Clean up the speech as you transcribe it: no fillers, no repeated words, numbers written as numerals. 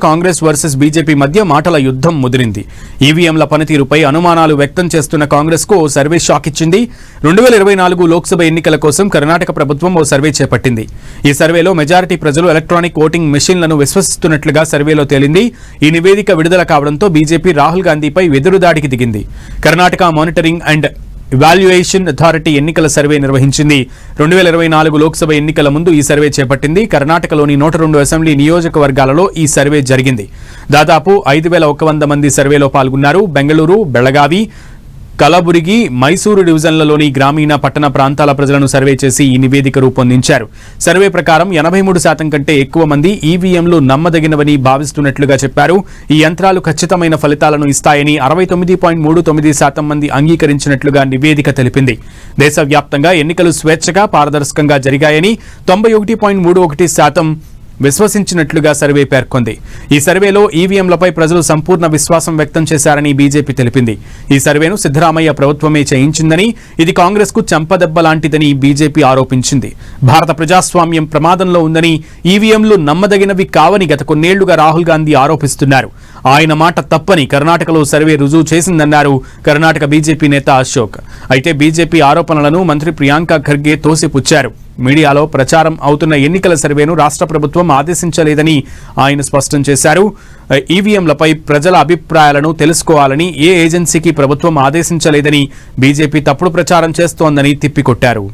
Congress versus BJP మధ్య మాటల యుద్ధం ముదిరింది. ఈవీఎంల పనితీరుపై అనుమానాలు వ్యక్తం చేస్తున్న కాంగ్రెస్ కు ఓ సర్వే షాక్ ఇచ్చింది. 2024 లోక్సభ ఎన్నికల కోసం కర్ణాటక ప్రభుత్వం ఓ సర్వే చేపట్టింది. ఈ సర్వేలో మెజారిటీ ప్రజలు ఎలక్ట్రానిక్ ఓటింగ్ మెషిన్లను విశ్వసిస్తున్నట్లుగా సర్వేలో తేలింది. ఈ నివేదిక విడుదల కావడంతో బీజేపీ రాహుల్ గాంధీపై వెదురుదాడికి దిగింది. Karnataka monitoring and evaluation authority ఎన్నికల సర్వే నిర్వహించింది. 2024 లోక్సభ ఎన్నికల ముందు ఈ సర్వే చేపట్టింది. కర్ణాటకలోని 102 అసెంబ్లీ నియోజకవర్గాలలో ఈ సర్వే జరిగింది. దాదాపు 5,100 మంది సర్వేలో పాల్గొన్నారు. బెంగళూరు, బెళగావి, కలబురిగి, మైసూరు డివిజన్లలోని గ్రామీణ పట్టణ ప్రాంతాల ప్రజలను సర్వే చేసి ఈ నివేదిక రూపొందించారు. సర్వే ప్రకారం 83% కంటే ఎక్కువ మంది ఈవీఎంలు నమ్మదగినవని భావిస్తున్నట్లుగా చెప్పారు. ఈ యంత్రాలు ఖచ్చితమైన ఫలితాలను ఇస్తాయని 69.39% మంది అంగీకరించినట్లుగా నివేదిక తెలిపింది. దేశవ్యాప్తంగా ఎన్నికలు స్వేచ్ఛగా, పారదర్శకంగా జరిగాయని 91.31% విశ్వసించినట్లుగా సర్వే పేర్కొంది. ఈ సర్వేలో ఈవీఎంలపై ప్రజలు సంపూర్ణ విశ్వాసం వ్యక్తం చేశారని బీజేపీ తెలిపింది. ఈ సర్వేను సిద్ధరామయ్య ప్రభుత్వమే చేయించిందని, ఇది కాంగ్రెస్ కు చెంపదెబ్బ లాంటిదని బీజేపీ ఆరోపించింది. భారత ప్రజాస్వామ్యం ప్రమాదంలో ఉందని, ఈవీఎంలు నమ్మదగినవి కావని గత కొన్నేళ్లుగా రాహుల్ గాంధీ ఆరోపిస్తున్నారు. ఆయన మాట తప్పని కర్ణాటకలో సర్వే రుజువు చేసిందన్నారు కర్ణాటక బీజేపీ నేత అశోక్. అయితే బీజేపీ ఆరోపణలను మంత్రి ప్రియాంక ఖర్గే తోసిపుచ్చారు. మీడియాలో ప్రచారం అవుతున్న ఎన్నికల సర్వేను రాష్ట్ర ప్రభుత్వం ఆదేశించలేదని ఆయన స్పష్టం చేశారు. ఈవీఎంలపై ప్రజల అభిప్రాయాలను తెలుసుకోవాలని ఏ ఏజెన్సీకి ప్రభుత్వం ఆదేశించలేదని, బీజేపీ తప్పుడు ప్రచారం చేస్తోందని తిప్పికొట్టారు.